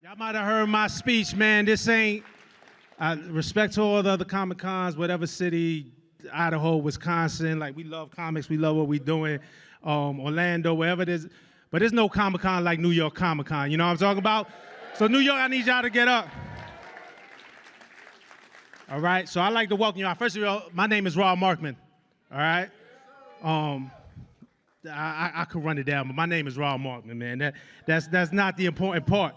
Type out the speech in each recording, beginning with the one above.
Y'all might have heard my speech, man. This ain't, respect to all the other Comic Cons, whatever city, Idaho, Wisconsin, like we love comics, we love what we're doing, Orlando, wherever it is. But there's no Comic Con like New York Comic Con, you know what I'm talking about? So New York, I need y'all to get up. All right, so I'd like to welcome y'all. First of all, my name is Markman, all right? I could run it down, but my name is Markman, man. That's not the important part.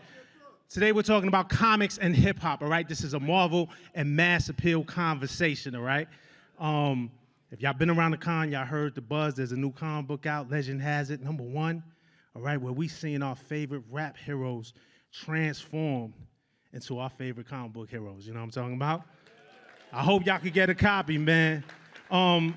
Today we're talking about comics and hip hop, all right? This is a Marvel and mass appeal conversation, all right? If y'all been around the con, y'all heard the buzz. There's a new comic book out, Legend Has It, #1, all right, where we seeing our favorite rap heroes transform into our favorite comic book heroes, you know what I'm talking about? I hope y'all could get a copy, man. And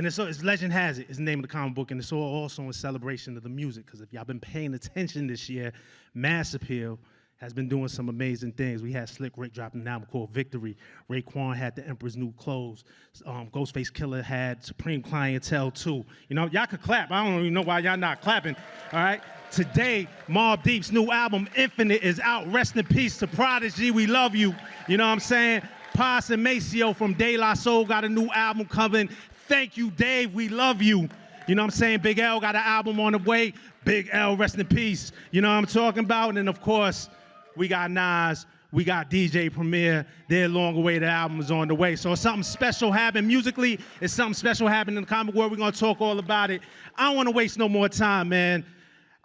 it's Legend Has It is the name of the comic book, and it's also in celebration of the music, because if y'all been paying attention this year, Mass Appeal has been doing some amazing things. We had Slick Rick dropping an album called Victory. Raekwon had The Emperor's New Clothes. Ghostface Killah had Supreme Clientele 2. You know, y'all could clap. I don't even know why y'all not clapping, all right? Today, Mobb Deep's new album, Infinite, is out. Rest in peace to Prodigy. We love you. You know what I'm saying? Paz and Maseo from De La Soul got a new album coming. Thank you, Dave. We love you. You know what I'm saying? Big L got an album on the way. Big L, rest in peace. You know what I'm talking about? And then, of course, we got Nas. We got DJ Premier. Their long-awaited album is on the way. So it's something special happening musically. It's something special happening in the comic world. We're going to talk all about it. I don't want to waste no more time, man.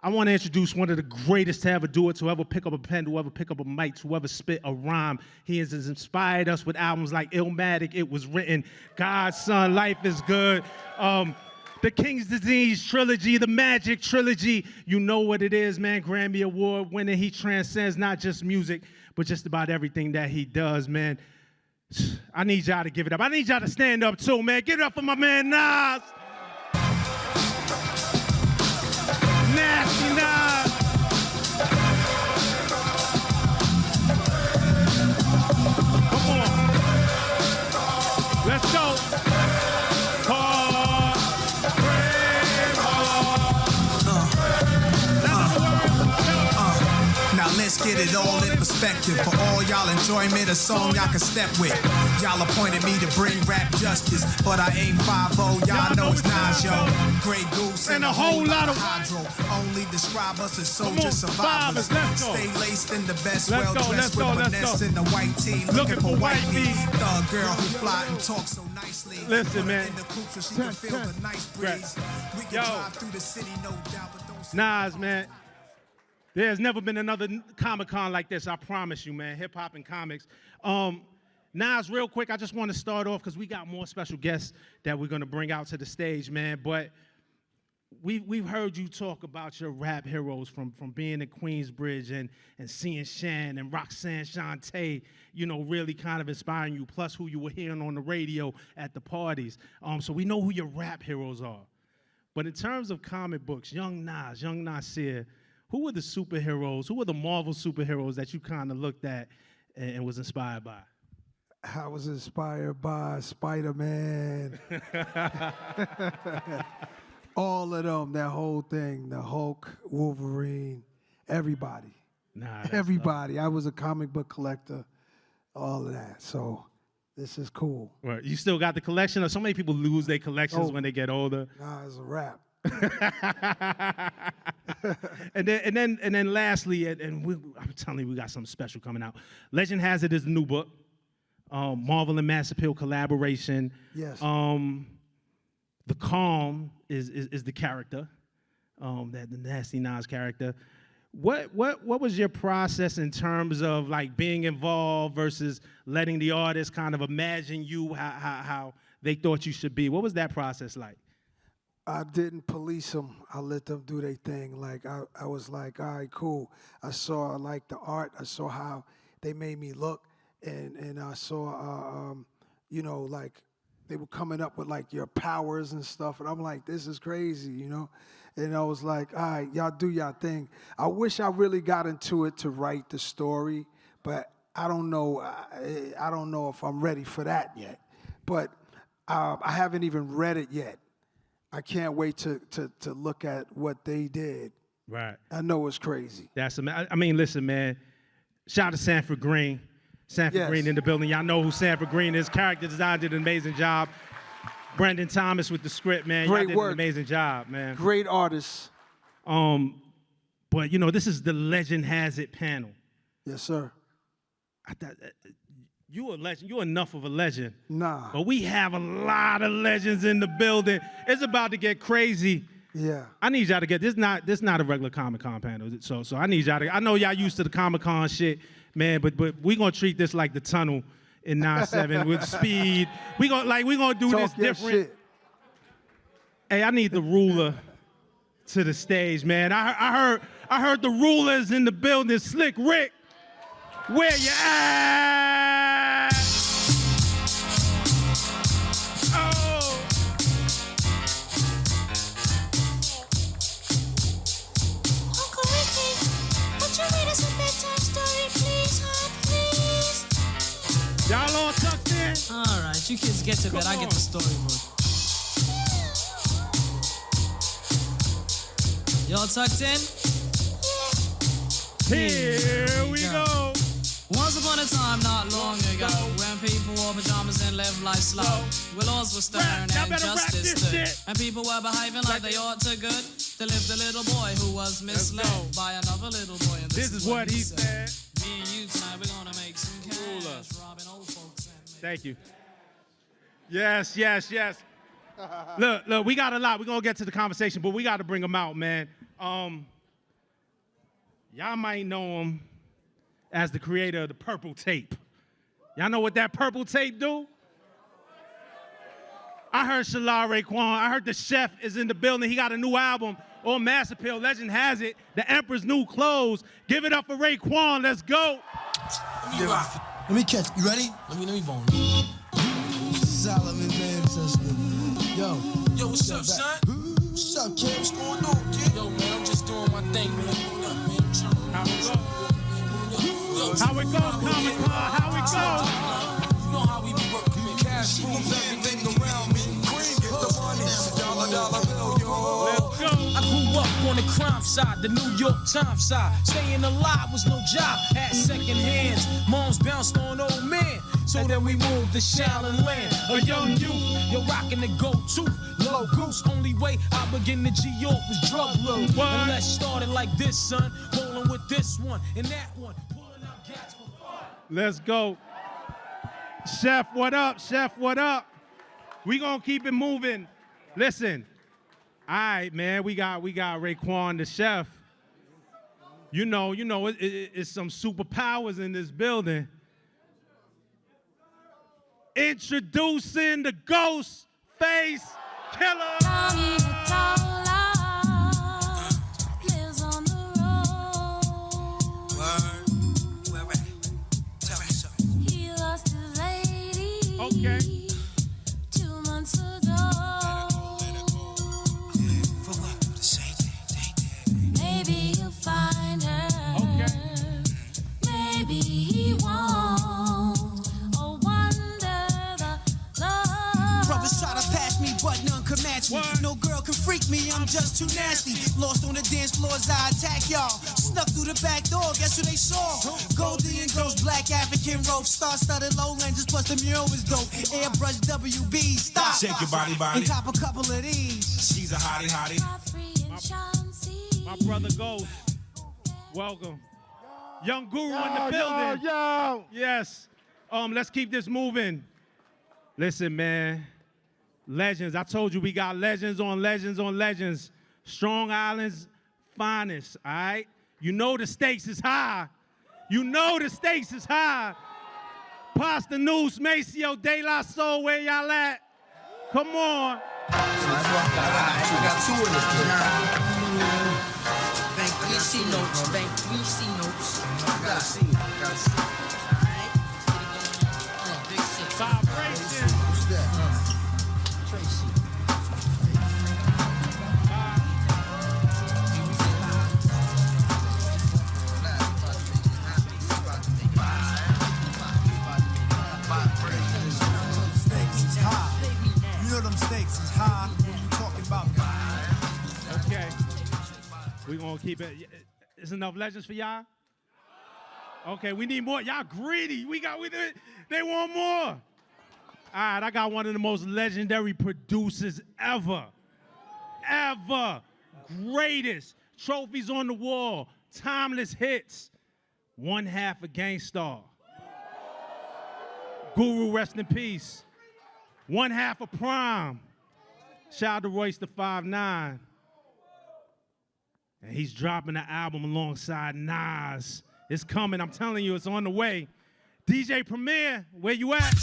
I want to introduce one of the greatest to ever do it, to ever pick up a pen, to ever pick up a mic, to ever spit a rhyme. He has inspired us with albums like Illmatic, It Was Written, God's Son, Life Is Good, the King's Disease trilogy, the Magic trilogy. You know what it is, man. Grammy Award winning. He transcends not just music, but just about everything that he does, man. I need y'all to give it up. I need y'all to stand up too, man. Give it up for my man Nas. Nasty Nas. Come on. Let's go. Hard, brave, Now let's get it all in perspective. For all y'all enjoyment, a song y'all can step with. Y'all appointed me to bring rap justice, but I ain't 5-0. Y'all know it's Nas, yo. Grey Goose and a whole lot of hydro. Only describe us as soldier survivors. Stay laced in the best, well dressed with finesse in the white tee, looking for white meat. Thug girl who fly and talk so nicely. Listen, man. In the coupe so she can feel the nice breeze. We can drive through the city, no doubt, but don't. Nas, man. There's never been another Comic-Con like this, I promise you, man. Hip-hop and comics. Nas, real quick, I just want to start off because we got more special guests that we're going to bring out to the stage, man. But we've heard you talk about your rap heroes from being at Queensbridge and seeing Shan and Roxanne Shante, you know, really kind of inspiring you, plus who you were hearing on the radio at the parties. So we know who your rap heroes are. But in terms of comic books, young Nas, young Nasir, who were the superheroes, who were the Marvel superheroes that you kind of looked at and was inspired by? I was inspired by Spider-Man. All of them, that whole thing, the Hulk, Wolverine, everybody. Everybody. I was a comic book collector, all of that. So this is cool. Right. You still got the collection? Or so many people lose their collections when they get older. Nah, it's a wrap. and then lastly, I'm telling you, we got something special coming out. Legend Has It is the new book. Marvel and Mass Appeal collaboration. Yes. The Calm is the character, the Nasty Nas character. What was your process in terms of like being involved versus letting the artist kind of imagine you how they thought you should be? What was that process like? I didn't police them. I let them do their thing. Like I was like, all right, cool. I saw like the art. I saw how they made me look, and I saw, you know, like they were coming up with like your powers and stuff, and I'm like, this is crazy, you know. And I was like, all right, y'all do y'all thing. I wish I really got into it to write the story, but I don't know. I don't know if I'm ready for that yet. But I haven't even read it yet. I can't wait to look at what they did Right. I know it's crazy. I mean, listen, man. Shout out to Sanford Greene. Sanford Greene in the building. Y'all know who Sanford Greene is. Character design did an amazing job. Brendan Thomas with the script, man. Great Y'all did work. an amazing job, man. Great artists. But you know, this is the Legend Has It panel. Yes, sir. I thought you a legend. You enough of a legend. Nah. But we have a lot of legends in the building. It's about to get crazy. Yeah. I need y'all to get this. Not a regular Comic-Con panel. So I need y'all to. I know y'all used to the Comic-Con shit, man. But we gonna treat this like the tunnel in 9/7 with speed. We gonna do Talk this your different. shit. Hey, I need the ruler to the stage, man. I heard the rulers in the building. Slick Rick, where you at? Oh. Uncle Ricky, would you read us a bedtime story, please, please? Y'all all tucked in? All right, you kids get to bed. I get the storyboard. Y'all tucked in? Here we go. Once upon a time, not long ago, when people wore pajamas and lived life slow, where laws were stern Y'all and better rap justice this stood, shit. and people were behaving like they ought to good. There lived a little boy who was misled by another little boy, and this is what he said. Me and you tonight, we're gonna make some cash, robbing old folks and Thank you. Yes. Look, we got a lot. We're gonna get to the conversation, but we gotta bring them out, man. Y'all might know him as the creator of the Purple Tape. Y'all know what that Purple Tape do? I heard Shalal Raekwon. I heard the chef is in the building. He got a new album on Mass Appeal. Legend Has It. The Emperor's New Clothes. Give it up for Raekwon. Let's go. Let me catch. You ready? Let me bone. Solomon, man, sister. Yo, what's up, son? What's up, kid? What's going on, kid? Yo, man, I'm just doing my thing, man. What up, man? How it go, Comic-Con? How it go? You know how we be working, man. Cash moves everything around me. Cream get the money. Dollar bill, yo. Let's go. I grew up on the crime side, the New York Times side. Staying alive was no job, had second hands. Moms bounced on old men. So then we moved to Shaolin Land. A young youth, you're rocking the go-to. Low goose, only way I begin to G-York was drug load. And let's start it like this, son. Rolling with this one and that one. Pulling out gats for fun. Let's go. Chef, what up? Chef, what up? We gonna keep it moving. Listen. All right, man, we got Raekwon, the chef. You know, it's some superpowers in this building. Introducing the Ghostface Killah. Lives on the road. He lost his lady. Okay. 2 months ago. Maybe you'll find her. Okay. Maybe he won't. Oh, wonder the love. Brothers try to pass me, but none can match me. What? No girl can freak me, I'm just too nasty. Lost on the dance floors, I attack y'all. Snuck through the back door, guess who they saw? Goldie and Ghost, black African rope, star-studded lowlanders, plus the mural is dope. Airbrush WB, stop. Shake your body. And cop a couple of these. She's a hottie. Free and Chauncey. My brother Ghost. Welcome. Young Guru in the building. Yo. Yes. Let's keep this moving. Listen, man. Legends. I told you we got legends on legends on legends. Strong Island's finest, all right? You know the stakes is high. Posdnuos, Maseo, De La Soul, where y'all at? Come on. We got two of this, kid. Bank 3C notes. Gotta see it. Big shit. Vibration. Who's that? Tracy. Stakes is high. You know them stakes is high. What you talking about? Okay. we gonna keep it. Is enough legends for y'all? Okay, we need more. Y'all greedy. They want more. All right, I got one of the most legendary producers ever. Greatest. Trophies on the wall. Timeless hits. One half a Gangstar. Guru, rest in peace. One half of Prime. Shout out to Royce the 5'9". And he's dropping the album alongside Nas. It's coming, I'm telling you, it's on the way. DJ Premier, where you at?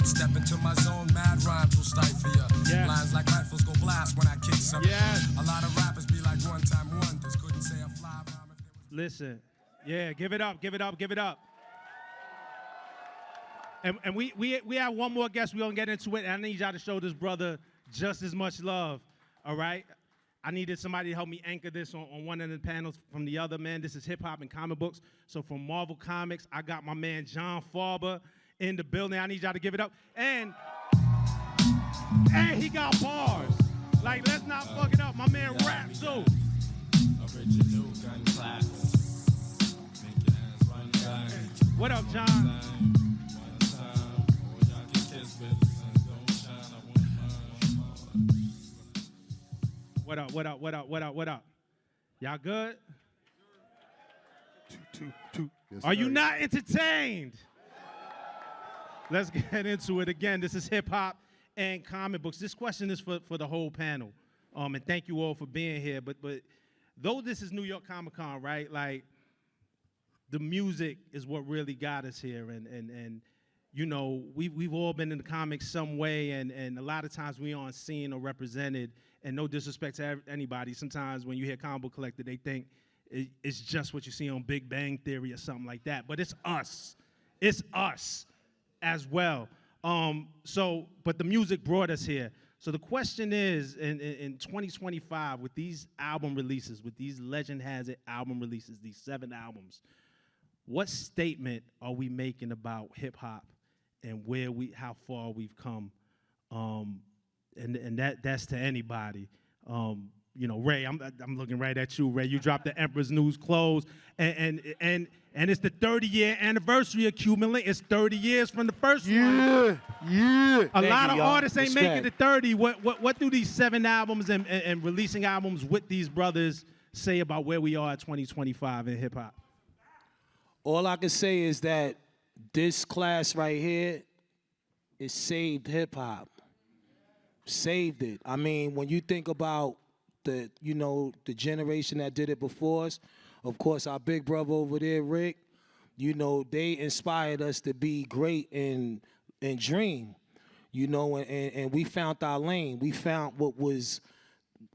Step into my zone, mad rhymes will stifle ya. Yes. Lines like rifles go blast when I kick some. Yes. A lot of rappers be like one-time wonders. Couldn't say a fly rhyme if there was... Listen, yeah, give it up, give it up, give it up. And we have one more guest. We're gonna get into it. And I need y'all to show this brother just as much love, all right? I needed somebody to help me anchor this on one of the panels from the other, man. This is hip-hop and comic books. So from Marvel Comics, I got my man John Farber in the building. I need y'all to give it up. And he got bars. Like, let's not fuck it up. My man rap too. Original gun class. Make your hands run back. What up, John? One time, all y'all can kiss, but the sun don't shine. I want mine. What up, what up, what up, what up, what up? Y'all good? Two. Yes, Are you not entertained? Let's get into it again. This is hip hop and comic books. This question is for the whole panel. And thank you all for being here. But though this is New York Comic Con, right? Like, the music is what really got us here. And you know, we've all been in the comics some way, and a lot of times we aren't seen or represented. And no disrespect to anybody, sometimes when you hear comic book collector, they think it's just what you see on Big Bang Theory or something like that. But it's us. It's us as well. But the music brought us here. So the question is, in 2025, with these album releases, with these Legend Has It album releases, these 7 albums, what statement are we making about hip hop and how far we've come? And that's to anybody. You know, Ray, I'm looking right at you, Ray. You dropped the Emperor's News Clothes, and it's the 30-year anniversary of Cuban Link. It's 30 years from the first one. Yeah. A lot of artists ain't making it 30. What do these 7 albums and releasing albums with these brothers say about where we are at 2025 in hip hop? All I can say is that this class right here is saved hip hop. Saved it. I mean, when you think about the generation that did it before us, of course, our big brother over there, Rick, they inspired us to be great and dream, and we found our lane. We found what was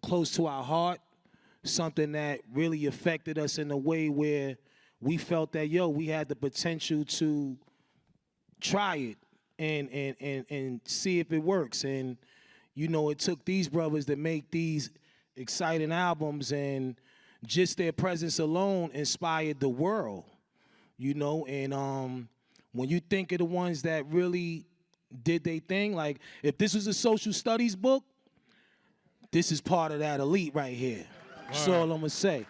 close to our heart, something that really affected us in a way where we felt that, we had the potential to try it and see if it works. And, it took these brothers to make these exciting albums, and just their presence alone inspired the world, and when you think of the ones that really did their thing, like if this was a social studies book, this is part of that elite right here. That's all I'm gonna say.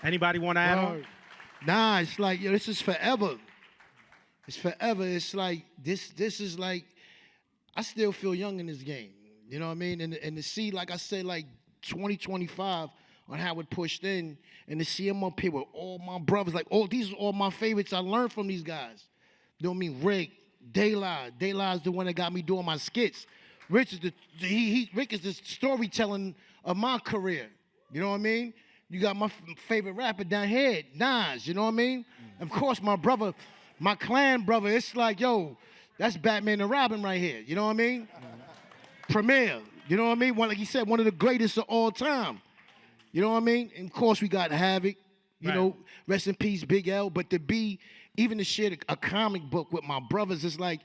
Anybody want to add on? Nah, it's like, this is forever. It's forever. It's like, this is like, I still feel young in this game. You know what I mean? And to see, like I said, like 2025 on how it pushed in, and to see them up here with all my brothers, like, these are all my favorites. I learned from these guys. You know what I mean? Rick, Daylight is the one that got me doing my skits. Rick is the storytelling of my career. You know what I mean? You got my favorite rapper down here, Nas. You know what I mean? Of course, my brother, my clan brother. It's like, that's Batman and Robin right here. You know what I mean? Premier. You know what I mean? Like he said, one of the greatest of all time. You know what I mean? And of course, we got Havoc. You know, rest in peace, Big L. But to share a comic book with my brothers, it's like,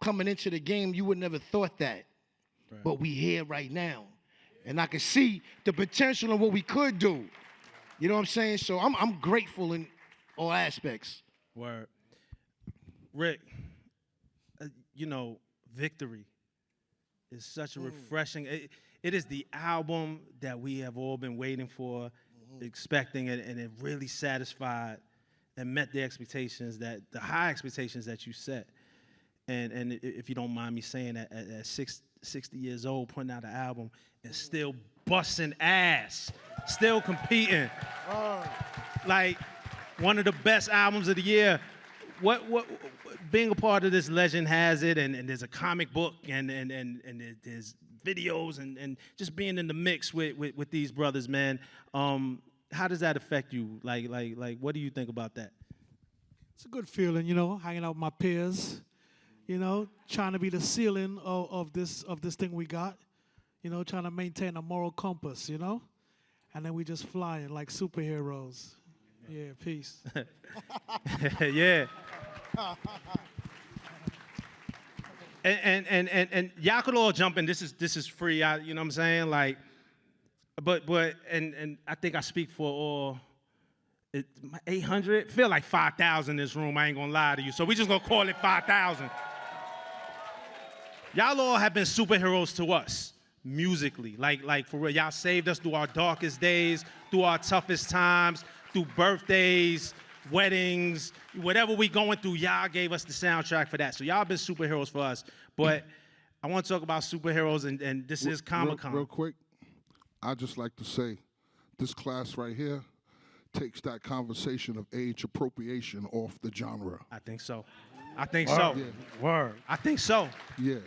coming into the game, you would never thought that. Right. But we here right now. And I can see the potential of what we could do. You know what I'm saying? So I'm grateful in all aspects. Word. Rick, Victory is such a refreshing, it is the album that we have all been waiting for, expecting it, and it really satisfied and met the expectations, the high expectations that you set. And if you don't mind me saying that, at 60 years old, putting out an album and still busting ass, still competing. Like, one of the best albums of the year. What being a part of this legend has it, and there's a comic book, and there's videos, and just being in the mix with these brothers, man. How does that affect you? Like, what do you think about that? It's a good feeling, hanging out with my peers, trying to be the ceiling of this thing we got, trying to maintain a moral compass, and then we just flying like superheroes. Yeah, peace. Yeah. And y'all could all jump in. This is free. You know what I'm saying? Like, but and I think I speak for all. 800. Feel like 5,000 in this room. I ain't gonna lie to you. So we just gonna call it 5,000. Y'all all have been superheroes to us musically. Like for real. Y'all saved us through our darkest days, through our toughest times, through birthdays, weddings, whatever we going through, y'all gave us the soundtrack for that. So y'all been superheroes for us. But I want to talk about superheroes, and this is Comic-Con. Real quick, I'd just like to say, this class right here takes that conversation of age appropriation off the genre. I think so. I think so. Yeah. Word. I think so. Yeah.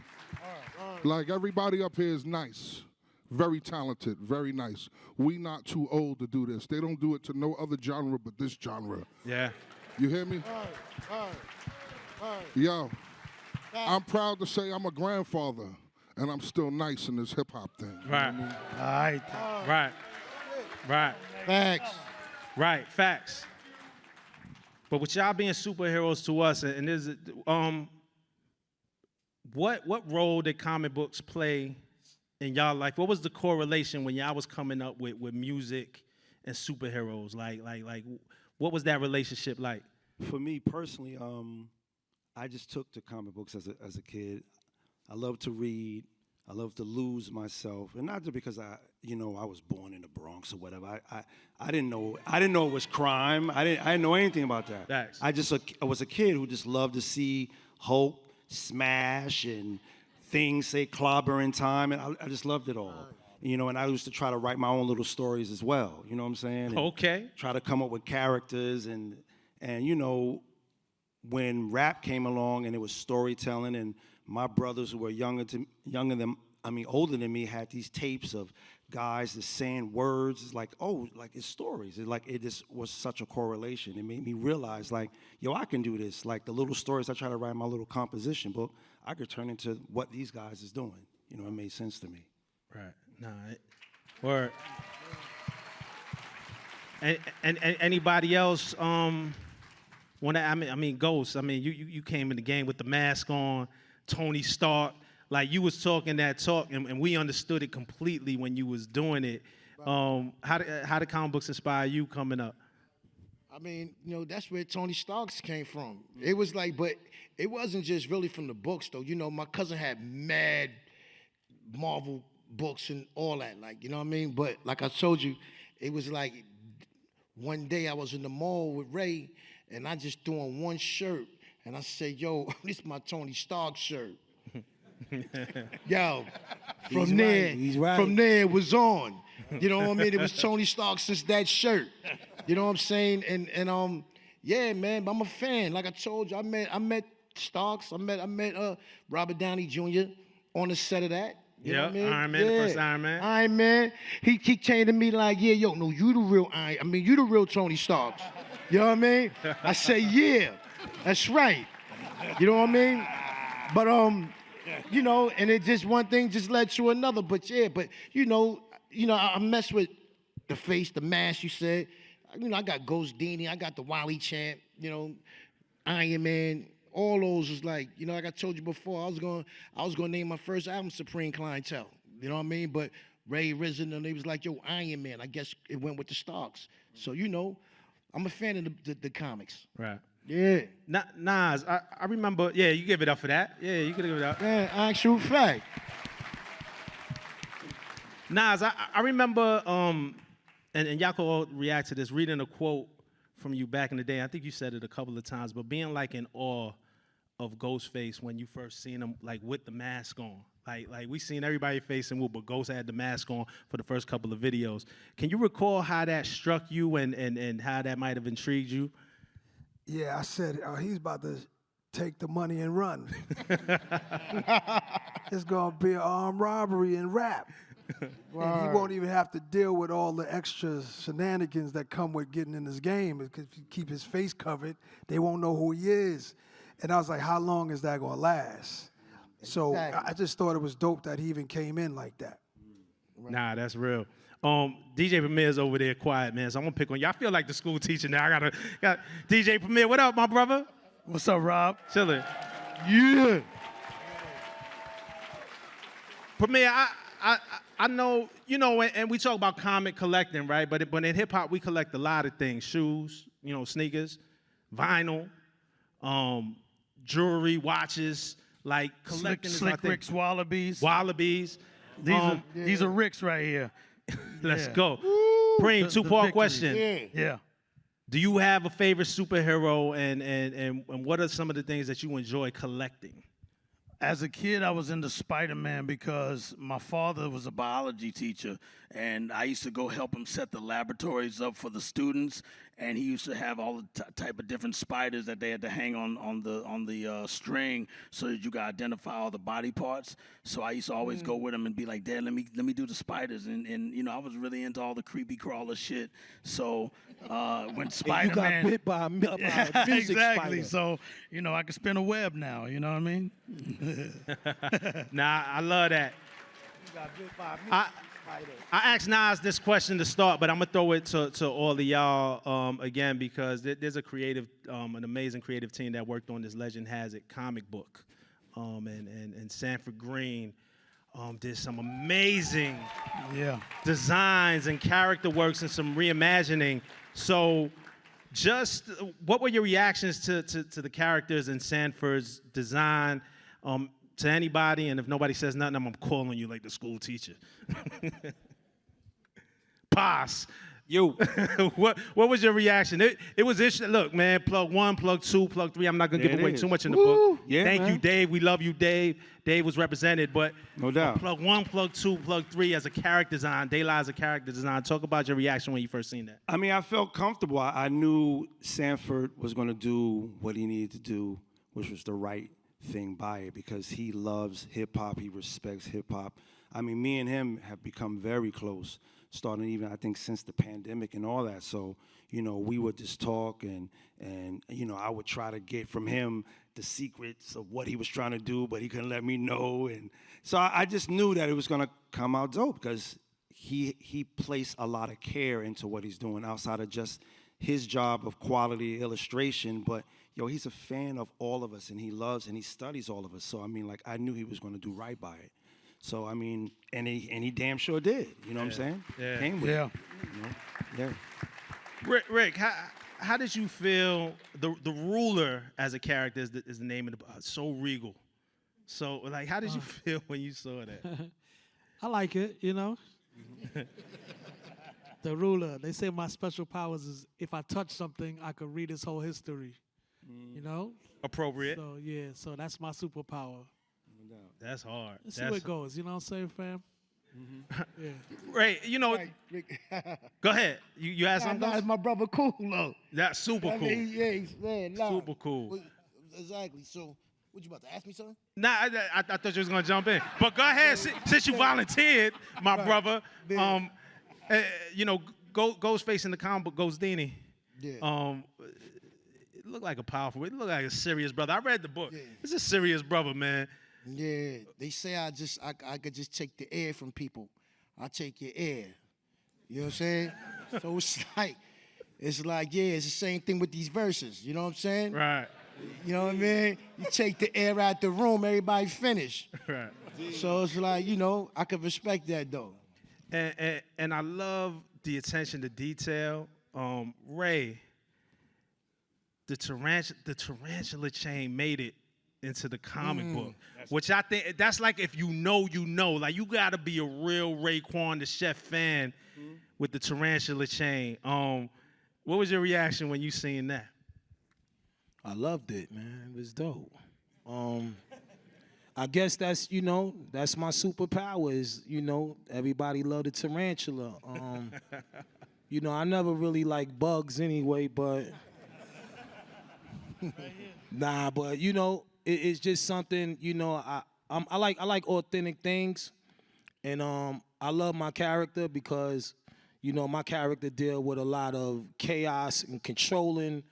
Like, everybody up here is nice. Very talented, very nice. We not too old to do this. They don't do it to no other genre but this genre. Yeah. You hear me? Yo, I'm proud to say I'm a grandfather, and I'm still nice in this hip-hop thing. Right. You know what I mean? Right. Right. Facts. Right. Facts. But with y'all being superheroes to us, and there's what role did comic books play in y'all life? What was the correlation when y'all was coming up with music and superheroes? Like, what was that relationship like? For me personally, I just took to comic books as a kid. I love to read. I love to lose myself, and not just because I was born in the Bronx or whatever. I didn't know it was crime. I didn't know anything about that. Thanks. I was a kid who just loved to see Hulk smash and things say clobber in time, and I just loved it all. And I used to try to write my own little stories as well. You know what I'm saying? And okay. Try to come up with characters, and when rap came along and it was storytelling, and my brothers who were older than me had these tapes of guys just saying words. It's like, it's stories. It just was such a correlation. It made me realize, I can do this. Like the little stories I try to write in my little composition book, I could turn into what these guys is doing. It made sense to me. Right. Word. And anybody else Ghost, you came in the game with the mask on, Tony Stark. Like, you was talking that talk, and we understood it completely when you was doing it. How did comic books inspire you coming up? That's where Tony Stark's came from. It was like, but it wasn't just really from the books, though. My cousin had mad Marvel books and all that, But like I told you, it was like one day I was in the mall with Ray, and I just threw on one shirt, and I said, yo, this is my Tony Stark shirt. Yo, from there it was on. You know what I mean? It was Tony Stark since that shirt. You know what I'm saying? And yeah, man, I'm a fan. Like I told you, I met Starks. I met Robert Downey Jr. on the set of that. You know what I mean? Iron Man, the first Iron Man. Iron Man. He came to me like, yeah, yo, no, you the real you the real Tony Stark. You know what I mean? I say, yeah, that's right. You know what I mean? But and it just one thing just led to another. But yeah, I mess with the face, the mask. You said, I got Ghost Dini, I got the Wally Champ. Iron Man. all those was like, you know, like I told you before, I was gonna name my first album Supreme Clientele. You know what I mean? But Ray Risen and they was like, yo, Iron Man. I guess it went with the Starks. So, you know, I'm a fan of the comics. Right. Yeah. Nas, I remember, yeah, you give it up for that. Yeah, you could give it up. Yeah, actual fact. Nas, I remember, and y'all could all react to this, reading a quote from you back in the day. I think you said it a couple of times, but being like in awe of Ghostface when you first seen him, like with the mask on. Like we seen everybody facing Wu, but Ghost had the mask on for the first couple of videos. Can you recall how that struck you and how that might have intrigued you? Yeah, I said, he's about to take the money and run. It's gonna be an armed robbery and rap. And he won't even have to deal with all the extra shenanigans that come with getting in this game. Because if you keep his face covered, they won't know who he is. And I was like, how long is that gonna last? So I just thought it was dope that he even came in like that. Nah, that's real. DJ Premier's over there quiet, man, so I'm gonna pick on you. I feel like the school teacher now. I got DJ Premier. What up, my brother? What's up, Rob? Chillin'. Yeah. Premier, I know, you know, and we talk about comic collecting, right? But in hip hop, we collect a lot of things: shoes, you know, sneakers, vinyl, jewelry, watches. Like collecting Slick Rick's Wallabies. Wallabies. These are Rick's right here. Let's go. Preem, two-part question. Yeah. Do you have a favorite superhero, and what are some of the things that you enjoy collecting? As a kid, I was into Spider-Man because my father was a biology teacher, and I used to go help him set the laboratories up for the students. And he used to have all the type of different spiders that they had to hang on the string so that you could identify all the body parts. So I used to always go with him and be like, Dad, let me do the spiders. And you know, I was really into all the creepy crawler shit. So when Spider-Man, you got bit by a music exactly. spider. So you know, I can spin a web now. You know what I mean? Nah, I love that. You got bit by a music spider. I asked Nas this question to start, but I'm gonna throw it to all of y'all again because there's a creative, an amazing creative team that worked on this Legend Has It comic book, and Sanford Greene did some amazing designs and character works and some reimagining. So, just what were your reactions to the characters in Sanford's design? To anybody, and if nobody says nothing, I'm calling you like the school teacher. Pass. You. What was your reaction? It was interesting. Look, man, plug 1, plug 2, plug 3. I'm not gonna give away too much in the book. Yeah, Thank man. you, Dave. We love you, Dave. Dave was represented, but no doubt. Plug 1, plug 2, plug 3 as a character design. De La as a character design. Talk about your reaction when you first seen that. I mean, I felt comfortable. I knew Sanford was going to do what he needed to do, which was the right thing by it, because he loves hip-hop. He respects hip-hop. I mean, me and him have become very close, starting even, I think, since the pandemic and all that. So, you know, we would just talk, and you know, I would try to get from him the secrets of what he was trying to do, but he couldn't let me know. And so I just knew that it was going to come out dope, because he placed a lot of care into what he's doing outside of just his job of quality illustration. But yo, he's a fan of all of us, and he loves and he studies all of us. So I mean, like, I knew he was going to do right by it. So I mean, and he damn sure did. You know what I'm saying? Yeah. Came with it, you know? Yeah. Rick, how did you feel? The ruler as a character is the name of the so regal. So like, how did you feel when you saw that? I like it, you know. The ruler. They say my special powers is if I touch something, I could read its whole history. You know? Appropriate. So yeah, so that's my superpower. That's hard. Let's see where it goes. You know what I'm saying, fam? Yeah. Right, you know. Go ahead. You had something? That's my brother Cool, though. That's super cool. Yeah, he's super cool. Exactly. So, what you about to ask me something? Nah, I thought you was gonna jump in, but go ahead. Since you volunteered, my brother. You know, Ghostface in the comic book, Ghostdini. Yeah. It looked like a powerful. It looked like a serious brother. I read the book. Yeah. It's a serious brother, man. Yeah, they say I could just take the air from people. I take your air. You know what I'm saying? So it's like, yeah, it's the same thing with these verses. You know what I'm saying? Right. You know what I mean? You take the air out the room, everybody finish. Right. So it's like, you know, I could respect that though. And I love the attention to detail. Ray, the tarantula chain made it into the comic book, which I think that's like if you know, like you gotta be a real Raekwon the Chef fan with the tarantula chain. What was your reaction when you seen that? I loved it, man. It was dope. I guess that's, you know, that's my superpower is, you know, everybody love the tarantula. You know, I never really like bugs anyway, but nah, but you know, it's just something, you know, I like authentic things, and I love my character because, you know, my character deal with a lot of chaos and controlling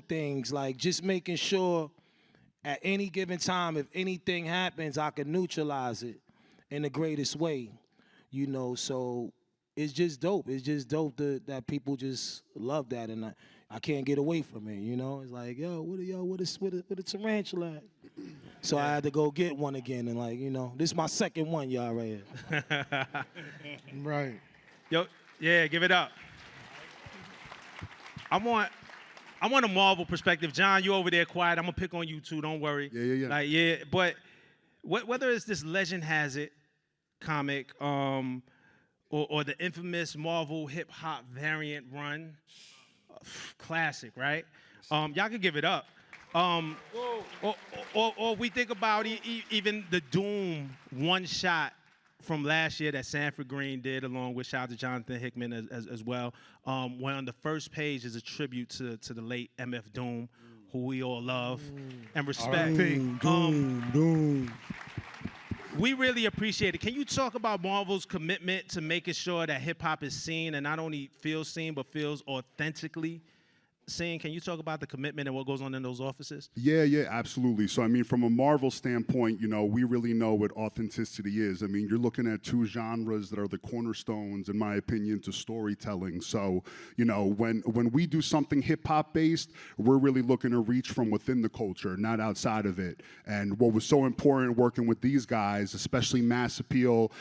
things, like just making sure at any given time, if anything happens, I can neutralize it in the greatest way, you know. So it's just dope. It's just dope that people just love that, and I can't get away from it, you know. It's like, yo, what a tarantula at? So I had to go get one again, and like, you know, this is my second one, y'all, right here. Right. Yo, yeah, give it up. I want a Marvel perspective. John, you over there quiet. I'm gonna pick on you too. Don't worry. Yeah. Like, yeah, but whether it's this Legend Has It comic, or the infamous Marvel hip hop variant run, classic, right? Y'all can give it up. Or we think about even the Doom one shot from last year that Sanford Greene did, along with shout out to Jonathan Hickman as well. Where on the first page is a tribute to the late MF Doom, who we all love and respect. Doom. We really appreciate it. Can you talk about Marvel's commitment to making sure that hip hop is seen and not only feels seen but feels authentically seen? Can you talk about the commitment and what goes on in those offices? Yeah, absolutely. So, I mean, from a Marvel standpoint, you know, we really know what authenticity is. I mean, you're looking at two genres that are the cornerstones, in my opinion, to storytelling. So, you know, when we do something hip-hop based, we're really looking to reach from within the culture, not outside of it. And what was so important working with these guys, especially Mass Appeal,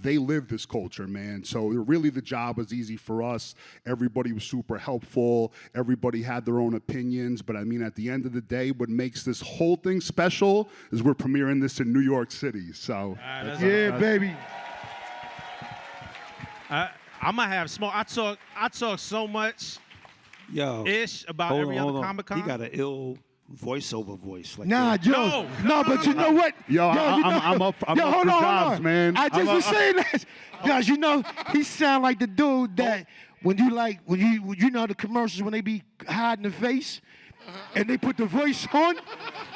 they live this culture, man. So really the job was easy for us. Everybody was super helpful. Everybody had their own opinions, but I mean, at the end of the day, what makes this whole thing special is we're premiering this in New York City. So, baby. I'm gonna have small. I talk so much, ish about every other Comic-Con. He got an ill voiceover voice. Like Nah, that. Joe. No, but you know what? I'm up for jobs, man. I just was saying that. Guys, you know, he sound like the dude that when you know the commercials when they be hiding the face and they put the voice on,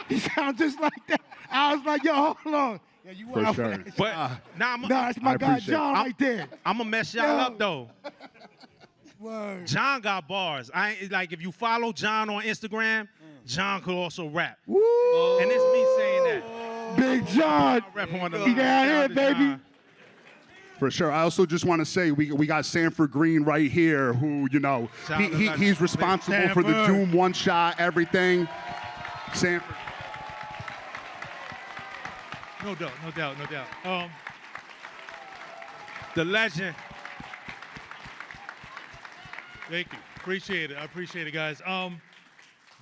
he sounds just like that. I was like, yo, hold on. Yeah, you For sure. But that's my guy John right there. I'm gonna mess y'all up though. Word. John got bars. I ain't like if you follow John on Instagram, John could also rap. Woo! And it's me saying that. Big John. He down here, baby. For sure. I also just want to say we got Sanford Greene right here, who, you know, he's responsible for the Doom one shot, everything. Sanford. No doubt. The legend. Thank you. Appreciate it. I appreciate it, guys.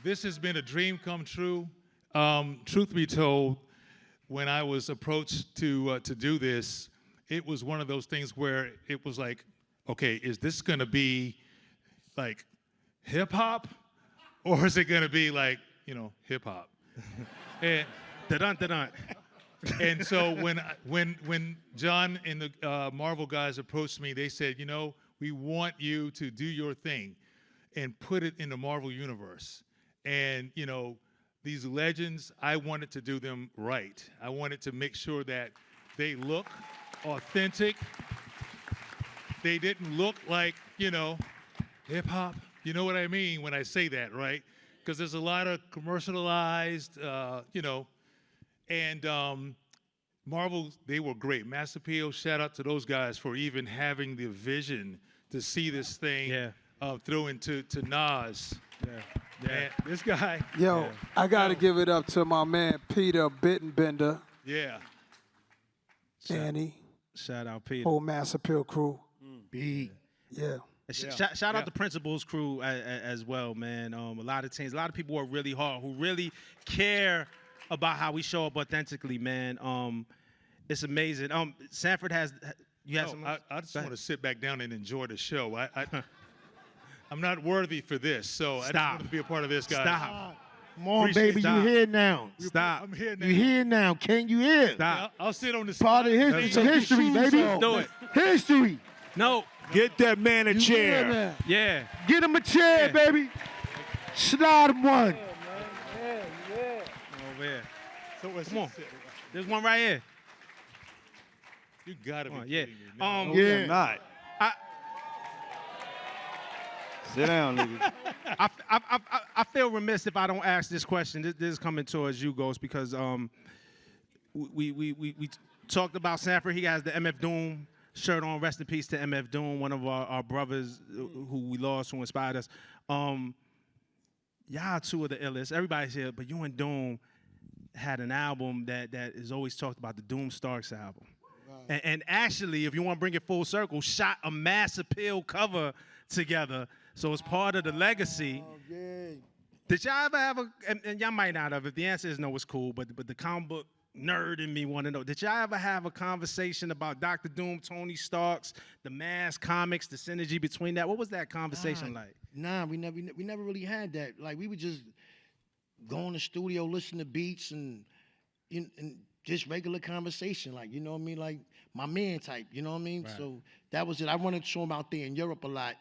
This has been a dream come true. Truth be told, when I was approached to do this, it was one of those things where it was like, okay, is this gonna be like hip hop, or is it gonna be like, you know, hip hop? And da-dun. And so when John and the Marvel guys approached me, they said, you know, we want you to do your thing and put it in the Marvel universe. And, you know, these legends, I wanted to do them right. I wanted to make sure that they look authentic. They didn't look like, you know, hip hop. You know what I mean when I say that, right? Because there's a lot of commercialized, you know, and Marvel, they were great. Mass Appeal, shout out to those guys for even having the vision to see this thing through into Nas. Man, this guy. Yo, I gotta give it up to my man Peter Bittenbender, Yeah. Annie, Shout out Peter. whole Mass Appeal crew. B. Yeah. Shout out the Principals crew as well, man. A lot of teams, a lot of people work really hard who really care about how we show up authentically, man. It's amazing. Sanford has. You have some. I just want to sit back down and enjoy the show. I'm not worthy for this, so I just want to be a part of this, guys. Stop. Come on, Appreciate baby, it. you here now. Stop. I'm here now. You here now. Can you hear? Stop. I'll sit on the Part of history. It's history, baby. Do it. History. No. Get that man a chair. Yeah. Get him a chair, baby. Slide him one. Over here. So what's Come on. There's one right here. You gotta be Yeah. kidding me. No. Yeah. Not. Sit down, nigga. I feel remiss if I don't ask this question. This is coming towards you, Ghost, because we talked about Sanford. He has the MF Doom shirt on. Rest in peace to MF Doom, one of our brothers who we lost, who inspired us. Y'all two of the illest. Everybody's here, but you and Doom had an album that is always talked about, the Doom Starks album. Right. And actually, if you want to bring it full circle, shot a Mass Appeal cover together. So it's part of the legacy. Did y'all ever have and y'all might not have, if the answer is no, it's cool, but the comic book nerd in me want to know, did y'all ever have a conversation about Dr. Doom, Tony Starks, the Mass comics, the synergy between that? What was that conversation like? Nah, we never really had that. Like, we would just go in the studio, listen to beats, and just regular conversation. Like, you know what I mean? Like, my man type, you know what I mean? Right. So that was it. I wanted to show him out there in Europe a lot.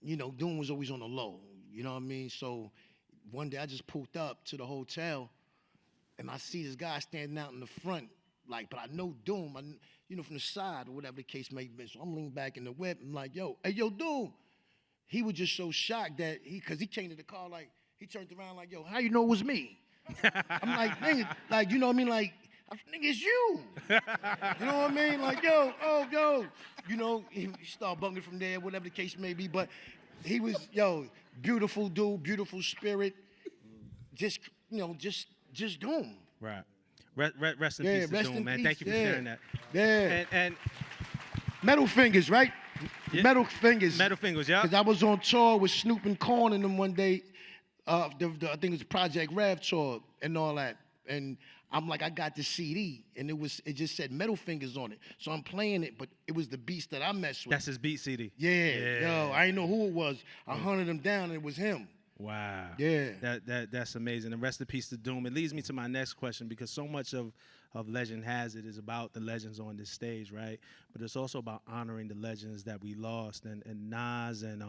You know, Doom was always on the low, you know what I mean? So one day I just pulled up to the hotel, and I see this guy standing out in the front, like, but I know Doom, from the side or whatever the case may be. So I'm leaning back in the whip, I'm like, hey, yo, Doom. He was just so shocked that because he changed the car, like, he turned around like, yo, how you know it was me? I'm like, nigga, like, you know what I mean? Like, nigga, it's you. You know what I mean? Like, yo, you know, he started bugging from there, whatever the case may be. But he was, beautiful dude, beautiful spirit. Just, just Doom. Right. Rest in peace to Doom, man. Peace. Thank you for sharing that. Yeah. And Metal Fingers, right? Yeah. Metal Fingers. Metal Fingers, yeah. Because I was on tour with Snoop and Corn and them one day. I think it was Project Rev tour and all that. And I'm like, I got the CD, and it just said Metal Fingers on it. So I'm playing it, but it was the beats that I messed with. That's his beat CD. Yeah. Yo, I didn't know who it was. I hunted him down, and it was him. Wow. Yeah. That's amazing. And rest in peace to Doom. It leads me to my next question, because so much of Legend Has It is about the legends on this stage, right? But it's also about honoring the legends that we lost. And Nas and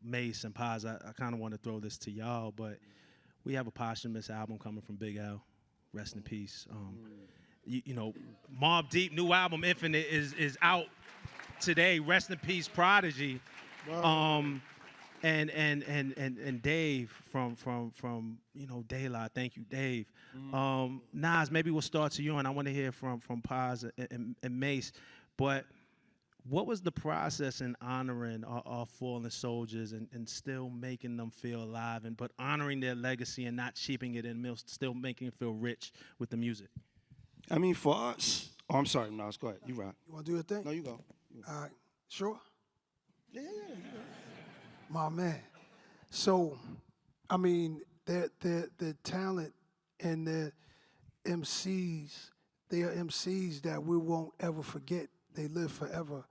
Mace and Paz, I kind of want to throw this to y'all, but we have a posthumous album coming from Big L. Rest in peace. You know, Mobb Deep new album Infinite is out today. Rest in peace, Prodigy. And Dave from De La. Thank you, Dave. Nas, maybe we'll start to you, and I want to hear from Paz and Mace. But what was the process in honoring our fallen soldiers and still making them feel alive, but honoring their legacy and not cheaping it in, still making it feel rich with the music? I mean, for us. Oh, I'm sorry, Nas. Go ahead. You right. You want to do your thing? No, you go. All right. Sure? Yeah. My man. So, I mean, the talent and the MCs, they are MCs that we won't ever forget. They live forever.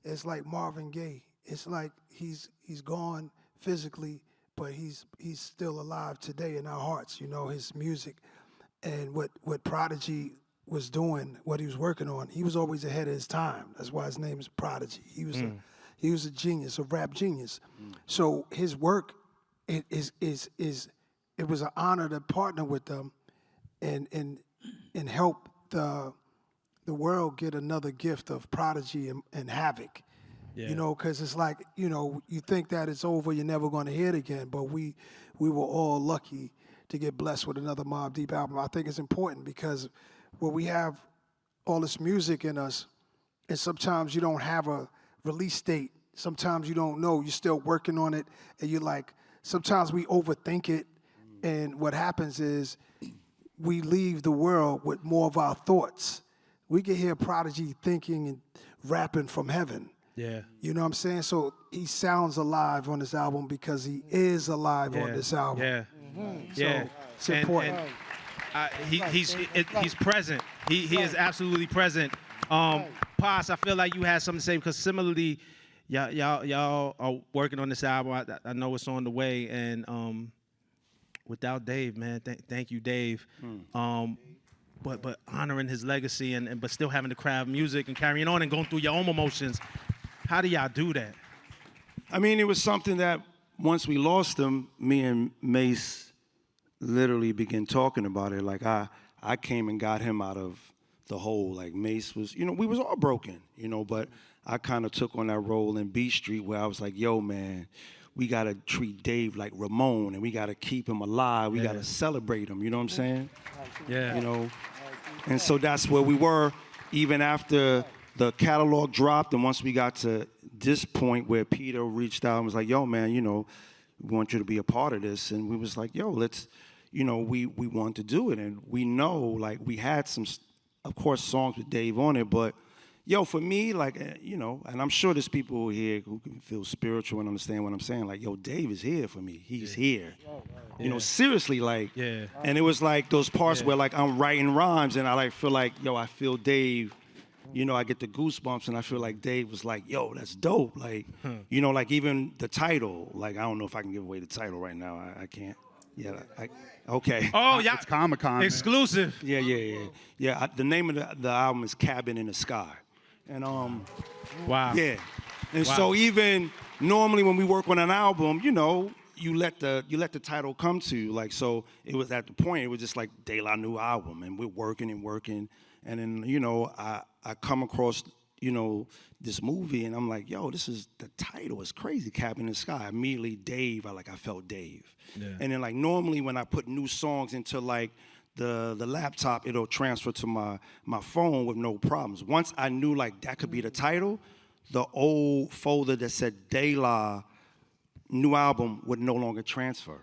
It's like Marvin Gaye. It's like he's gone physically, but he's still alive today in our hearts. You know, his music and what Prodigy was doing, what he was working on. He was always ahead of his time. That's why his name is Prodigy. He was a genius, a rap genius. So his work it was an honor to partner with them and help the world get another gift of Prodigy and Havoc. Yeah. You know, because it's like, you think that it's over, you're never going to hear it again, but we were all lucky to get blessed with another Mobb Deep album. I think it's important because when we have all this music in us, and sometimes you don't have a release date, sometimes you don't know, you're still working on it, and you're like sometimes we overthink it, and what happens is we leave the world with more of our thoughts. We can hear Prodigy thinking and rapping from heaven. Yeah. You know what I'm saying? So he sounds alive on this album because he is alive on this album. Yeah. So Yeah. it's important. He's present. He is absolutely present. Pos, I feel like you had something to say because similarly, y'all are working on this album. I know it's on the way, and without Dave, man, thank you, Dave. But honoring his legacy and but still having to craft music and carrying on and going through your own emotions. How do y'all do that? I mean, it was something that once we lost him, me and Mace literally began talking about it. Like I came and got him out of the hole. Like Mace was, we was all broken, but I kind of took on that role in B Street where I was like, yo, man, we got to treat Dave like Ramon and we got to keep him alive. We got to celebrate him, you know what I'm saying? Yeah. And so that's where we were even after the catalog dropped, and once we got to this point where Peter reached out and was like, yo, man, we want you to be a part of this. And we was like, yo, let's, we want to do it. And we know, like, we had some, of course, songs with Dave on it, but, yo, for me, like, and I'm sure there's people here who can feel spiritual and understand what I'm saying. Like, yo, Dave is here for me. He's here. Seriously, like, and it was like those parts where, like, I'm writing rhymes and I, like, feel like, yo, I feel Dave. I get the goosebumps and I feel like Dave was like, yo, that's dope. Like, like even the title, like, I don't know if I can give away the title right now. I can't. Yeah, okay. Oh, yeah. It's Comic-Con. Exclusive. Yeah, the name of the album is Cabin in the Sky. And, wow. Yeah. And Wow. so even normally when we work on an album, you let the title come to you. Like, so it was at the point, it was just like De La New album. And we're working and working. And then, I come across, this movie and I'm like, yo, the title is crazy, Cabin in the Sky. Immediately Dave, I felt Dave. Yeah. And then like normally when I put new songs into like the laptop, it'll transfer to my phone with no problems. Once I knew like that could be the title, the old folder that said De La New Album would no longer transfer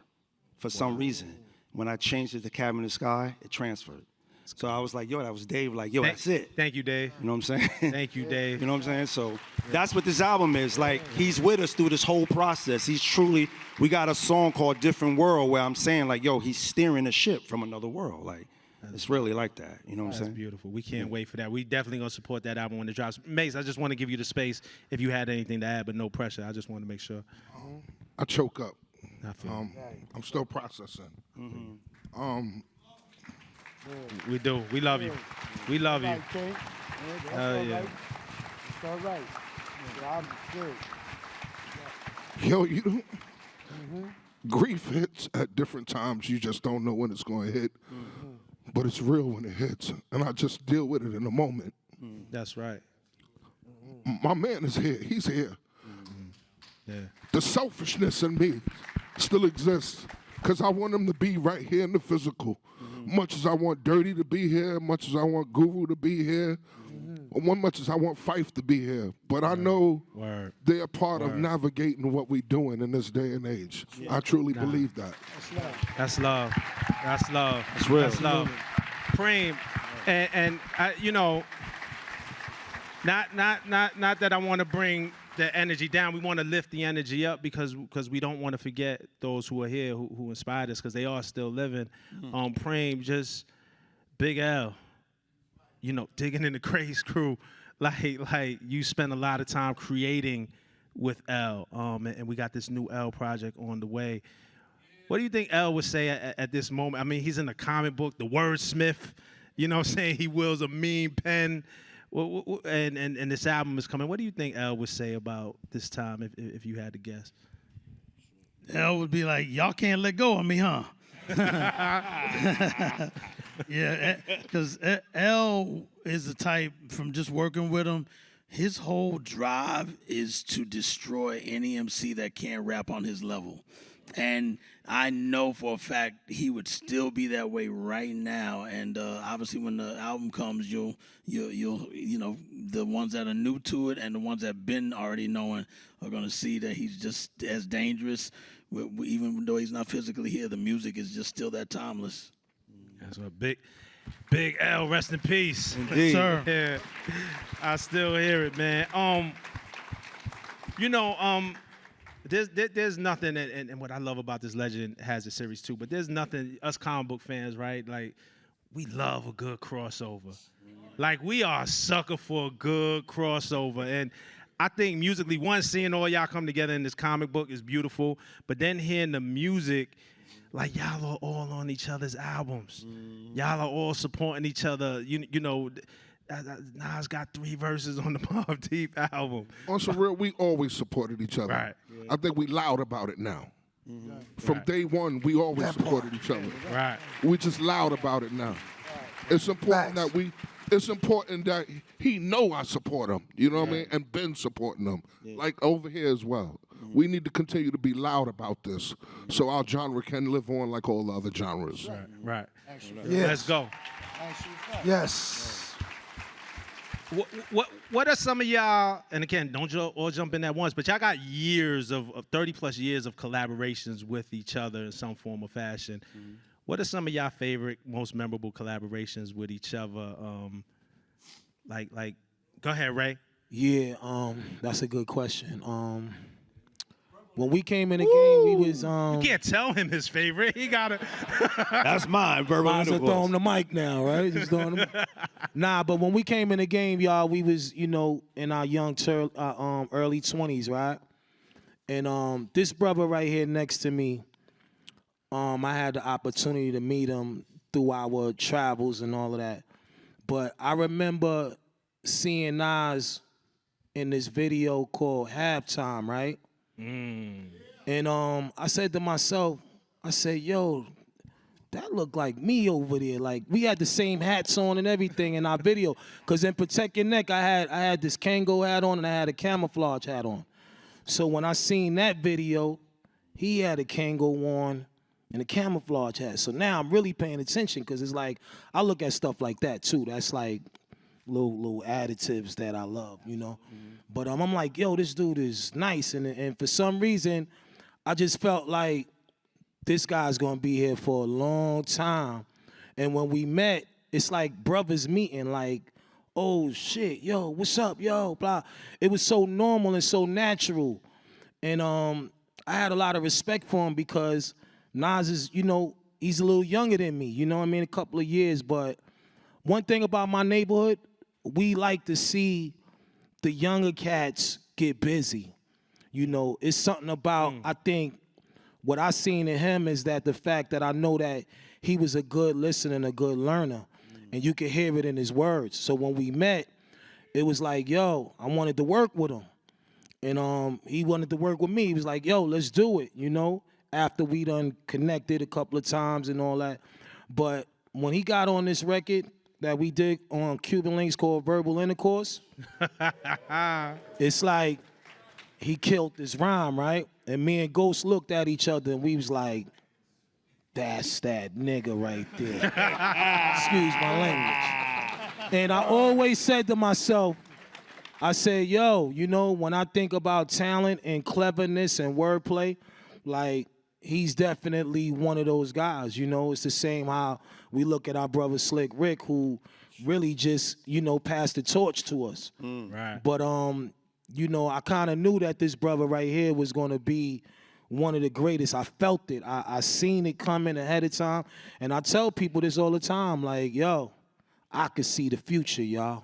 for some reason. When I changed it to Cabin in the Sky, it transferred. So I was like, yo, that was Dave. Like, yo, that's it. Thank you, Dave. You know what I'm saying? Thank you, Dave. You know what I'm saying? So that's what this album is. Like, he's with us through this whole process. He's truly, we got a song called Different World where I'm saying, like, yo, he's steering the ship from another world. Like, it's really like that. You know what I'm saying? That's beautiful. We can't wait for that. We definitely going to support that album when it drops. Mace, I just want to give you the space if you had anything to add, but no pressure. I just want to make sure. I choke up. I feel I'm still processing. We do. We love you. We love you. That's Oh, all yeah. right. It's all right. Yeah, I'm good. Yo, grief hits at different times. You just don't know when it's going to hit. But it's real when it hits. And I just deal with it in the moment. That's right. My man is here. He's here. Yeah. The selfishness in me still exists because I want him to be right here in the physical. Much as I want Dirty to be here, much as I want Guru to be here, or much as I want Fife to be here. But I know they're part of navigating what we're doing in this day and age. I truly believe that. That's love. That's love. That's real. That's love. Preem, and I, not that I want to bring the energy down. We want to lift the energy up because we don't want to forget those who are here who inspired us because they are still living. Preem, just Big L, digging in the Craze crew, like you spend a lot of time creating with L, and we got this new L project on the way. What do you think L would say at this moment? I mean, he's in the comic book, the wordsmith, saying he wields a mean pen. And this album is coming. What do you think L would say about this time if you had to guess? L would be like, y'all can't let go of me, huh? Yeah, because L is the type, from just working with him, his whole drive is to destroy any MC that can't rap on his level. And I know for a fact he would still be that way right now. And obviously, when the album comes, you'll the ones that are new to it and the ones that been already knowing are gonna see that he's just as dangerous. Even though he's not physically here, the music is just still that timeless. That's what Big L, rest in peace. Indeed. Sir. Yeah, I still hear it, man. You know, there's nothing, and what I love about this Legend has a series too, but there's nothing, us comic book fans, right? Like, we love a good crossover. Like, we are a sucker for a good crossover. And I think musically, one, seeing all y'all come together in this comic book is beautiful, but then hearing the music, like, y'all are all on each other's albums. Y'all are all supporting each other. You know, Nas got 3 verses on the Mobb Deep album. On some real, we always supported each other. Right. I think we loud about it now. From day one, we always supported each other. Right. We just loud about it now. It's important that it's important that he know I support him. You know what I mean? And been supporting him. Like over here as well. We need to continue to be loud about this so our genre can live on like all the other genres. Right. Yes. Let's go. Yes. What are some of y'all, and again, don't you all jump in at once, but y'all got years of 30 plus years of collaborations with each other in some form or fashion. What are some of y'all favorite, most memorable collaborations with each other? Like, go ahead, Ray. Yeah, that's a good question. When we came in the game, we was You can't tell him his favorite. He gotta. That's mine. Verbal might as well intercourse. throw him the mic now, right? Just throwing him. Nah, but when we came in the game, y'all, we was, you know, in our young early 20s, right? And this brother right here next to me, I had the opportunity to meet him through our travels and all of that. But I remember seeing Nas in this video called Halftime, right? And I said to myself, I said, yo, that looked like me over there. Like, we had the same hats on and everything in our video. Because in Protect Your Neck, I had this Kango hat on and I had a camouflage hat on. So when I seen that video, he had a Kango on and a camouflage hat. So now I'm really paying attention because it's like, I look at stuff like that too. That's like little additives that I love, you know? But I'm like, yo, this dude is nice. And for some reason, I just felt like this guy's gonna be here for a long time. And when we met, it's like brothers meeting, like, oh shit, yo, what's up, yo, blah. It was so normal and so natural. And I had a lot of respect for him because Nas is, you know, he's a little younger than me, you know what I mean, a couple of years. But one thing about my neighborhood, we like to see the younger cats get busy. You know, it's something about, I think, what I seen in him is that the fact that I know that he was a good listener and a good learner, and you could hear it in his words. So when we met, it was like, yo, I wanted to work with him. And he wanted to work with me. He was like, yo, let's do it, you know, after we done connected a couple of times and all that. But when he got on this record that we did on Cuban Links called Verbal Intercourse, it's like he killed this rhyme, right? And me and Ghost looked at each other and we was like, that's that nigga right there. Excuse my language. And I always said to myself, I said, yo, you know, when I think about talent and cleverness and wordplay, like, he's definitely one of those guys, you know? It's the same how we look at our brother Slick Rick, who really just, you know, passed the torch to us. Right. But, you know, I kind of knew that this brother right here was going to be one of the greatest. I felt it. I seen it coming ahead of time. And I tell people this all the time, like, yo, I could see the future, y'all.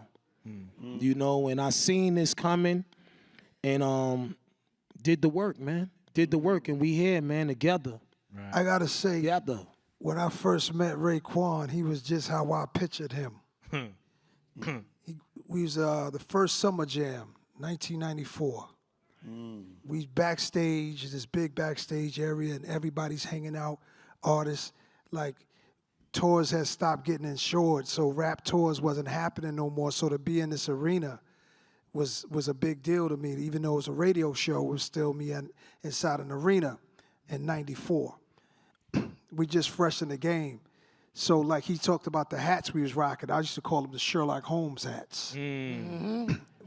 You know, and I seen this coming and did the work, man. Did the work, and we here, man, together. Right. I gotta say, together. When I first met Raekwon, he was just how I pictured him. We was the first Summer Jam, 1994. We backstage, this big backstage area, and everybody's hanging out, artists. Like, tours had stopped getting insured, so rap tours wasn't happening no more. So to be in this arena was a big deal to me. Even though it was a radio show, it was still me inside an arena in 94. We just fresh in the game. So like he talked about the hats we was rocking. I used to call them the Sherlock Holmes hats.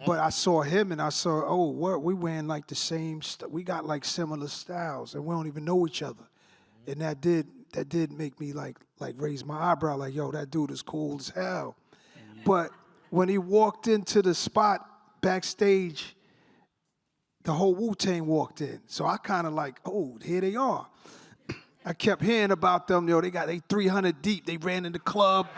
But I saw him and I saw, oh, what we wearing like the same stuff. We got like similar styles and we don't even know each other. And that did make me like raise my eyebrow, like, yo, that dude is cool as hell. But when he walked into the spot backstage, the whole wu-tang walked in. So I kind of like, oh, here they are. I kept hearing about them, they 300 deep. They ran in the club.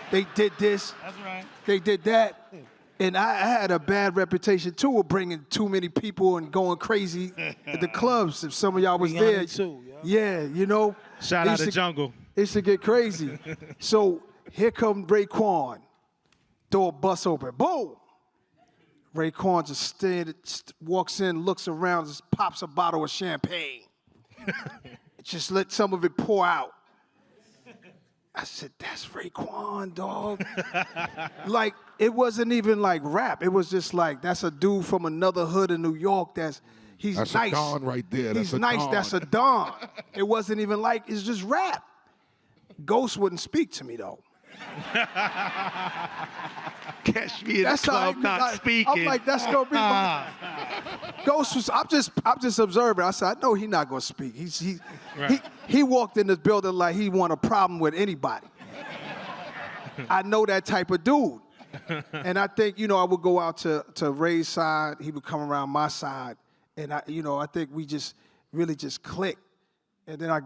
They did this. That's right. They did that. And I had a bad reputation, too, of bringing too many people and going crazy at the clubs. If some of y'all was there. Too, yeah, you know. Shout out to Jungle. It used to get crazy. So here come Raekwon. Door bust open. Boom. Raekwon just walks in, looks around, just pops a bottle of champagne. Just let some of it pour out. I said, that's Raekwon, dog. Like, it wasn't even like rap. It was just like, that's a dude from another hood in New York he's that's nice. That's a Don right there. He's that's a nice. Don. That's a Don. It wasn't even like, it's just rap. Ghost wouldn't speak to me, though. Catch me in the club not speaking. I'm like, that's gonna be my Ghost was. I'm just observing. I said, I know he's not gonna speak. He walked in this building like he want a problem with anybody. I know that type of dude. And I think, I would go out to Ray's side. He would come around my side, and I think we just really just clicked. And then I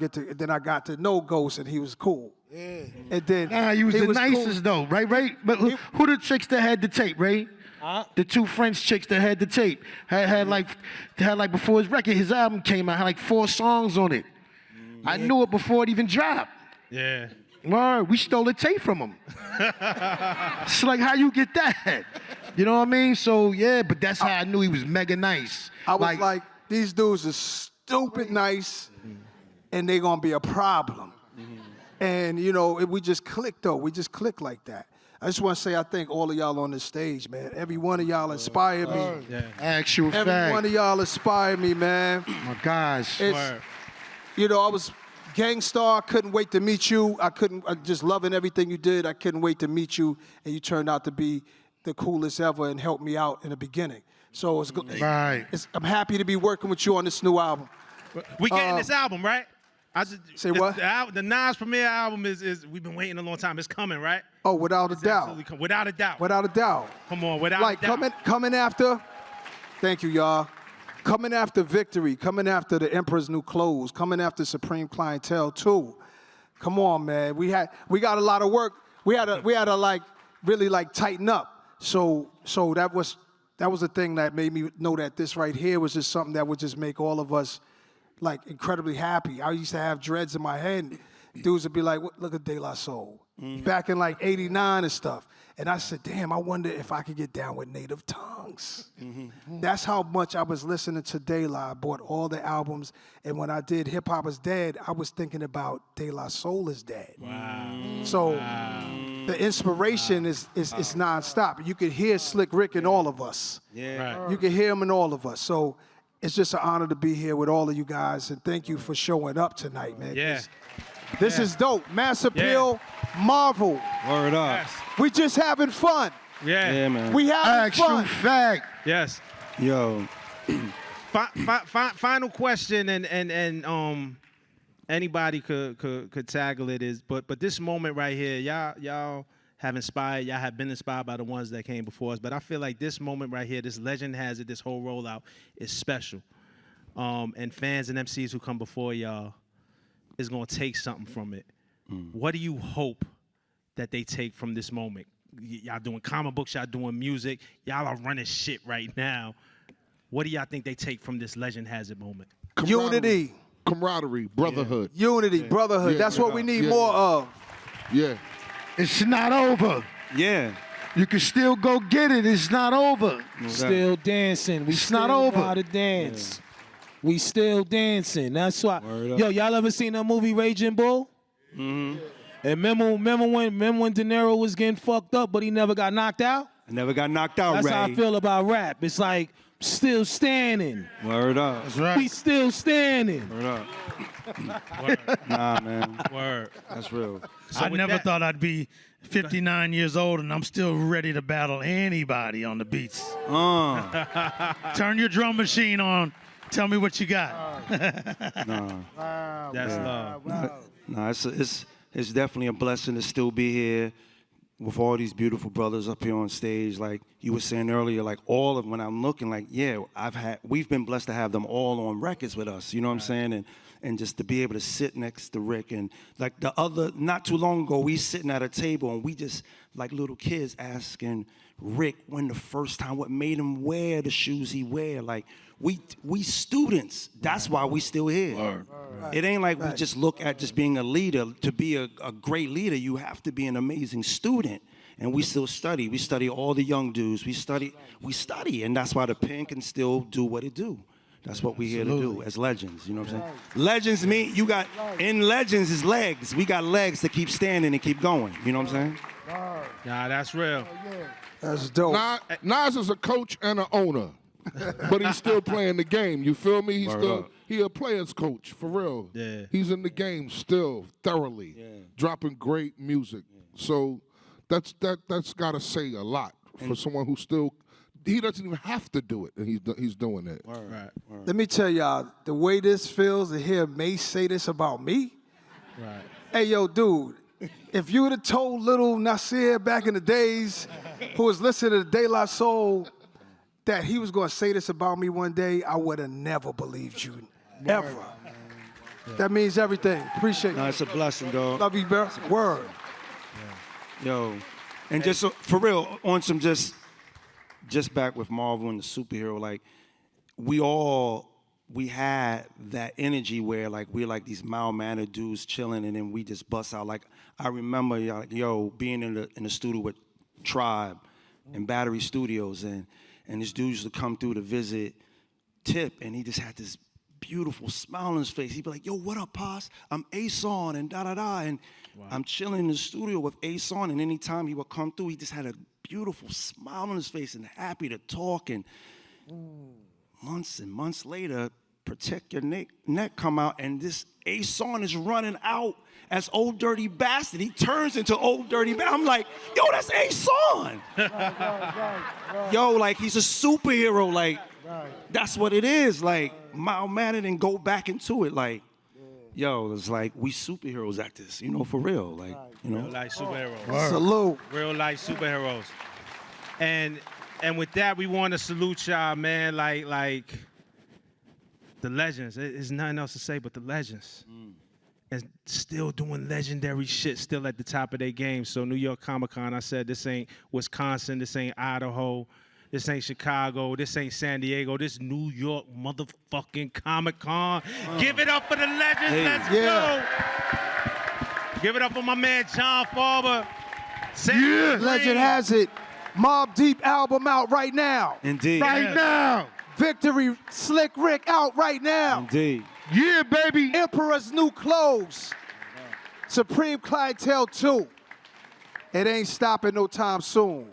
got to know Ghost, and he was cool. Yeah. And then he was the nicest though, right? But who the chicks that had the tape, right? The two French chicks that had the tape had like before his album came out, had like 4 songs on it. I knew it before it even dropped. Yeah. Word, we stole the tape from him. It's like, how you get that? You know what I mean? So yeah, but that's how I knew he was mega nice. I was like these dudes are stupid nice, and they gonna be a problem. And, we just clicked, though. We just clicked like that. I just want to say I thank all of y'all on this stage, man. Every one of y'all inspired me. Yeah. Actual fact. Every one of y'all inspired me, man. My gosh. I was Gangstar. I couldn't wait to meet you. I just loving everything you did. I couldn't wait to meet you. And you turned out to be the coolest ever and helped me out in the beginning. So it's good. Right. I'm happy to be working with you on this new album. We getting this album, right? Say what? The Nas premiere album is we've been waiting a long time. It's coming, right? Oh, without a doubt. Without a doubt. Without a doubt. Come on, without a doubt. Like coming after, thank you, y'all. Coming after Victory, coming after The Emperor's New Clothes, coming after Supreme Clientele too. Come on, man. We got a lot of work. We had to like really like tighten up. So that was the thing that made me know that this right here was just something that would just make all of us like incredibly happy. I used to have dreads in my head. Dudes would be like, look at De La Soul. Back in like 89 and stuff. And I said, damn, I wonder if I could get down with native tongues. That's how much I was listening to De La. I bought all the albums. And when I did Hip Hop is Dead, I was thinking about De La Soul is dead. Wow. So the inspiration is nonstop. You could hear Slick Rick in all of us. Yeah. Right. You can hear him in all of us. So it's just an honor to be here with all of you guys, and thank you for showing up tonight, man. Yeah. This is dope. Mass Appeal, Marvel. Word up. Yes. We just having fun. Yeah. Yeah, man. We having fun. Fact. Yes. Yo. Final question, and anybody could tackle it but this moment right here, y'all have inspired, y'all have been inspired by the ones that came before us, but I feel like this moment right here, this Legend Has It, this whole rollout is special. And fans and MCs who come before y'all is gonna take something from it. What do you hope that they take from this moment? Y'all doing comic books, y'all doing music, y'all are running shit right now. What do y'all think they take from this Legend Has It moment? Unity. Camaraderie, brotherhood. Unity, brotherhood. That's what we need more of. Yeah. It's not over. Yeah. You can still go get it. It's not over. Still dancing. We It's still not over. know how to dance. We still dancing. That's why. Yo, y'all ever seen that movie Raging Bull? Mm-hmm. And remember when De Niro was getting fucked up, but he never got knocked out? I never got knocked out, That's Ray. how I feel about rap. It's like still standing. Word up. That's right. We still standing. Word up. Word. Nah, man. Word. That's real. So I with never that- thought I'd be 59 years old and I'm still ready to battle anybody on the beats. Turn your drum machine on. Tell me what you got. Nah. That's Yeah. love. Nah, it's definitely a blessing to still be here with all these beautiful brothers up here on stage. Like you were saying earlier, like all of when I'm looking, like we've been blessed to have them all on records with us. You know what I'm saying? And just to be able to sit next to Rick and like not too long ago, we sitting at a table and we just like little kids asking Rick when the first time, what made him wear the shoes he wear. Like we students, that's why we still here. It ain't like we just look at just being a leader. To be a great leader, you have to be an amazing student. And we still study. We study all the young dudes. We study, and that's why the pen can still do what it do. That's what we're here to do as legends, you know what I'm saying? Legends mean in legends is legs. We got legs to keep standing and keep going, you know what I'm saying? Nah, that's real. That's dope. Nas is a coach and an owner, but he's still playing the game. You feel me? He a player's coach for real. Yeah. He's in the game still thoroughly, dropping great music. So that's gotta say a lot for someone who still. He doesn't even have to do it, and he's doing it. Right. Let me tell y'all, the way this feels to hear Mace say this about me. Right. Hey, yo, dude, if you would have told little Nasir back in the days who was listening to De La Soul that he was going to say this about me one day, I would have never believed you, ever. That means everything. Appreciate No, you. it's a blessing, dog. Love you, bro. Word. Yo, and just for real, on some just back with Marvel and the superhero, like we had that energy where like we're like these mild-mannered dudes chilling, and then we just bust out. Like I remember, like, being in the studio with Tribe and Battery Studios, and this dude used to come through to visit Tip, and he just had this beautiful smile on his face. He'd be like, "Yo, what up, Pos? I'm A-Son and da-da-da." And I'm chilling in the studio with A-Son, and anytime he would come through, he just had a beautiful smile on his face and happy to talk. And months and months later, Protect Your Neck come out, and this A-Son is running out as Old Dirty Bastard. He turns into Old Dirty Bastard. I'm like, yo, that's A-Son. Yo, like, he's a superhero. Like, that's what it is. Like, mild-mannered and go back into it. Like, yo, it's like we superheroes at this, for real. Like, Real life superheroes. Salute. Real life superheroes. And with that, we want to salute y'all, man. Like the legends. There's nothing else to say but the legends. And still doing legendary shit, still at the top of their game. So New York Comic-Con, I said, this ain't Wisconsin, this ain't Idaho, this ain't Chicago, this ain't San Diego, this New York motherfucking Comic-Con. Give it up for the legends, let's go. Give it up for my man John Farber. Legend has it. Mobb Deep album out right now. Indeed. Right now. Victory Slick Rick out right now. Indeed. Yeah, baby. Emperor's New Clothes. Supreme Clientele 2. It ain't stopping no time soon.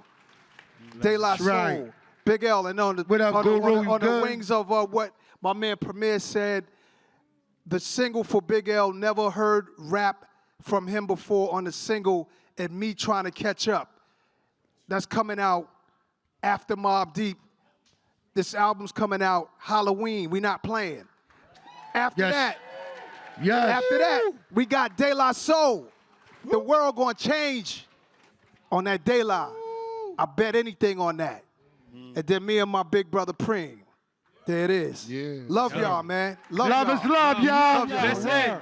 De La Soul. right. Big L. And on the, What up, on the, Guru? on the, You on the good? wings of what my man Premier said, the single for Big L, never heard rap from him before on the single, and me trying to catch up. That's coming out after Mobb Deep. This album's coming out Halloween. We not playing. After that, we got De La Soul. The world gonna change on that De La. I bet anything on that. And then me and my big brother Preem. There it is. Yeah. Love y'all, man. Love Love y'all. is love, y'all. Listen.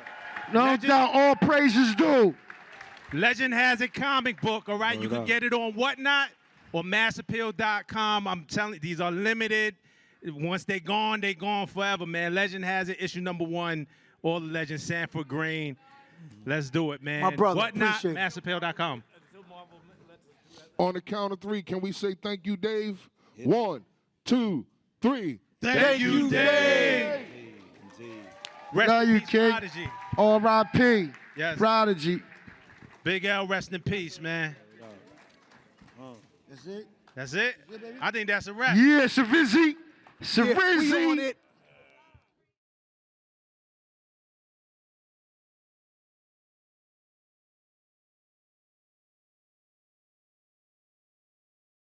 No doubt, all praises due. Legend has a comic book, all right? You can get it on Whatnot or massappeal.com. I'm telling you, these are limited. Once they're gone forever, man. Legend has it, issue #1. All the legends, Sanford Greene. Let's do it, man. My brother, Whatnot, appreciate it. massappeal.com. On the count of 3, can we say thank you, Dave? 1, 2, 3. Thank you, Dave. Rest Love in you, peace, King. Prodigy. R.I.P. Yes. Prodigy. Big L, rest in peace, man. That's it? That's it? I think that's a wrap. Yeah, Savizzi. Yeah, we on it.